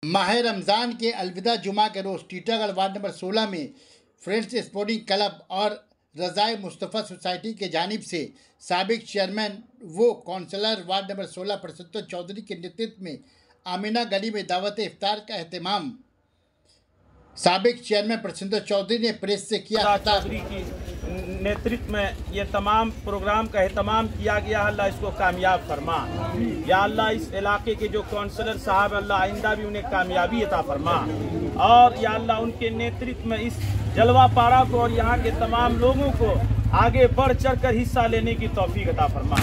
माह रमज़ान के अलविदा जुमा के रोज़ टीटागढ़ वार्ड नंबर 16 में फ्रेंड्स स्पोर्टिंग क्लब और रज़ाए मुस्तफ़ा सोसाइटी के जानिब से साबिक चेयरमैन व कौंसलर वार्ड नंबर 16 प्रसन्नतोष चौधरी के नेतृत्व में आमीना गली में दावत इफ्तार का एहतमाम साबिक चेयरमैन प्रसन्नतोष चौधरी ने प्रेस से किया। चौधरी की नेतृत्व में ये तमाम प्रोग्राम का एहतमाम किया गया। अल्लाह इसको कामयाब फरमा। या अल्लाह इस इलाके के जो काउंसलर साहब अल्लाह आइंदा भी उन्हें कामयाबी अता फरमा। और या अल्लाह उनके नेतृत्व में इस जलवा पारा को और यहाँ के तमाम लोगों को आगे बढ़ चढ़ कर हिस्सा लेने की तौफीक अता फरमा।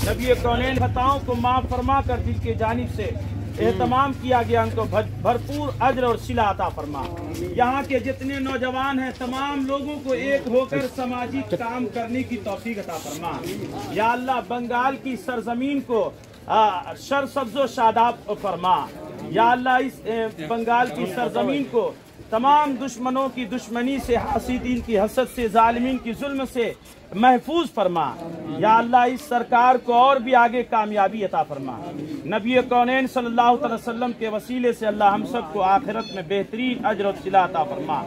नबी कौनैन खताओं को माफ़ फरमा कर जिसके जानिब से एहतमाम किया गया उनको भरपूर अज्र और सिला अता फरमा। यहाँ के जितने नौजवान हैं तमाम लोगों को एक होकर सामाजिक काम करने की तौफीक अता फरमा। या अल्लाह बंगाल की सरजमीन को सरसब्ज़ो शादाब फरमा। या अल्लाह इस बंगाल की सरजमीन को तमाम दुश्मनों की दुश्मनी से, हासिदीन की हसद से, जालिमीन की जुल्म से महफूज फरमा। या अल्लाह इस सरकार को और भी आगे कामयाबी अता फरमा। नबी कौनैन सल्लल्लाहु अलैहि वसल्लम के वसीले से अल्लाह हम सबको आखिरत में बेहतरीन अज्र और सिला अता फरमा।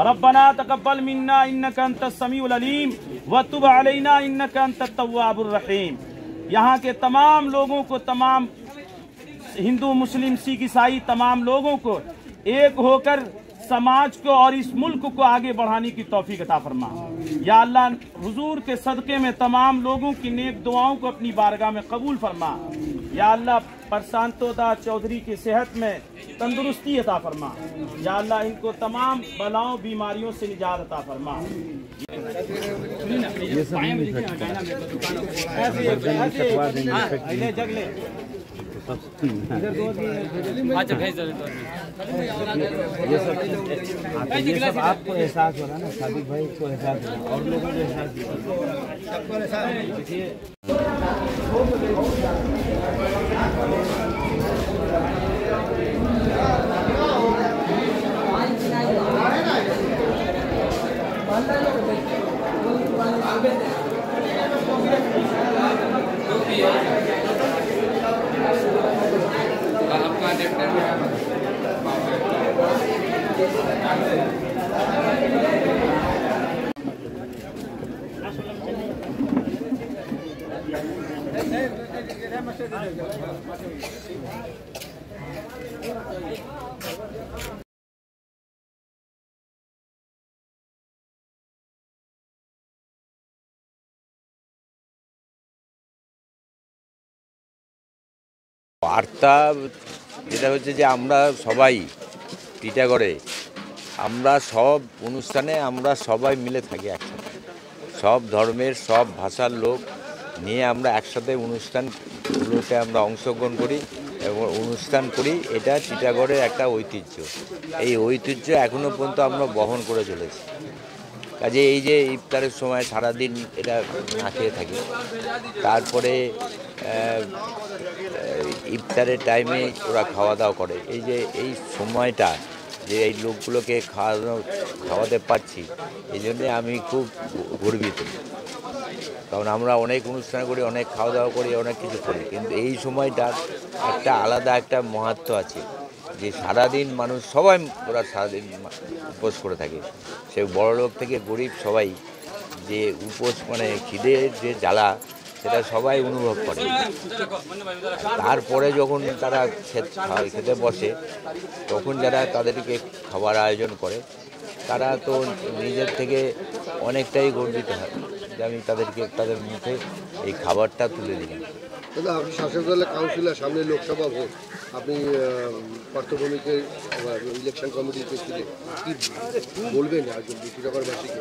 रब्बना तक़ब्बल मिन्ना इन्नका अंतस समीउल अलीम व तुब अलैना इन्नका अंतत तव्वाबुर रहीम। यहाँ के तमाम लोगों को, तमाम हिंदू मुस्लिम सिख ईसाई तमाम लोगों को एक होकर समाज को और इस मुल्क को आगे बढ़ाने की तौफीक अता फरमा। या अल्लाह हुजूर के सदक़े में तमाम लोगों की नेक दुआओं को अपनी बारगाह में कबूल फरमा। या अल्लाह प्रसन्नतोष चौधरी की सेहत में तंदुरुस्ती अता फरमा। या अल्लाह इनको तमाम बलाओं बीमारियों से निजात अता फरमा। ये सब आपको एहसास हो रहा है ना, साबिक भाई को एहसास हो रहा है और लोगों को एहसास বার্তা যেটা হচ্ছে যে আমরা সবাই টিটাগড়ে আমরা সব অনুষ্ঠানে আমরা সবাই মিলে থাকি একসাথে, সব ধর্মের সব ভাষার লোক নিয়ে আমরা একসাথে অনুষ্ঠানগুলোতে আমরা অংশগ্রহণ করি এবং অনুষ্ঠান করি। এটা টিটাগড়ের একটা ঐতিহ্য। এই ঐতিহ্য এখনও পর্যন্ত আমরা বহন করে চলেছি। কাজে এই যে ইফতারের সময় সারাদিন এটা না খেয়ে থাকি, তারপরে ইফতারের টাইমে ওরা খাওয়া দাওয়া করে। এই যে এই সময়টা যে এই লোকগুলোকে খাওয়াতে পারছি, এই জন্যে আমি খুব গর্বিত। কারণ আমরা অনেক অনুষ্ঠান করি, অনেক খাওয়া দাওয়া করি, অনেক কিছু করি, কিন্তু এই সময়টার একটা আলাদা একটা মাহাত্ম্য আছে যে সারাদিন মানুষ সবাই ওরা সারাদিন উপোস করে থাকে। সে বড়লোক থেকে গরিব সবাই যে উপোস মানে খিদের যে জ্বালা সেটা সবাই অনুভব করে। তারপরে যখন তারা খেতে বসে তখন যারা তাদেরকে খাবার আয়োজন করে তারা তো নিজের থেকে অনেকটাই গর্বিত হয় যে আমি তাদেরকে তাদের মুখে এই খাবারটা তুলে দিলাম। দাদা, আপনি শাসক দলের কাউন্সিলর, সামনে লোকসভা ভোট, আপনি পার্থভূমিকের ইলেকশন কমিটির প্রেসিডেন্ট, কি বলবেন টিটাগড়বাসীকে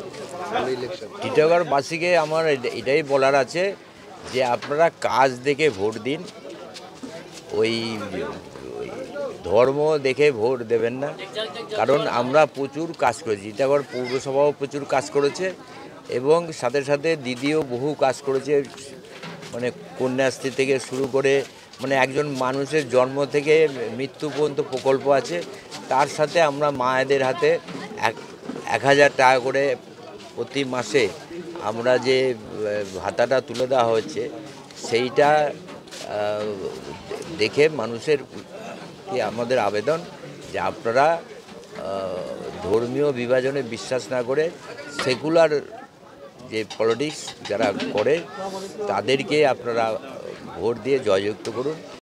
ইলেকশন? টিটাগড়বাসীকে আমার এটাই বলার আছে যে আপনারা কাজ দেখে ভোট দিন, ওই ধর্ম দেখে ভোট দেবেন না। কারণ আমরা প্রচুর কাজ করেছি, টিটাগড় পৌরসভাও প্রচুর কাজ করেছে এবং সাথে সাথে দিদিও বহু কাজ করেছে। মানে কন্যাশ্রী থেকে শুরু করে মানে একজন মানুষের জন্ম থেকে মৃত্যু পর্যন্ত প্রকল্প আছে। তার সাথে আমরা মায়েদের হাতে 1000 টাকা করে প্রতি মাসে আমরা যে ভাতাটা তুলে দেওয়া হচ্ছে সেইটা দেখে মানুষের কি আমাদের আবেদন যে আপনারা ধর্মীয় বিভাজনে বিশ্বাস না করে সেকুলার যে পলিটিক্স যারা করে তাদেরকে আপনারা ভোট দিয়ে জয়যুক্ত করুন।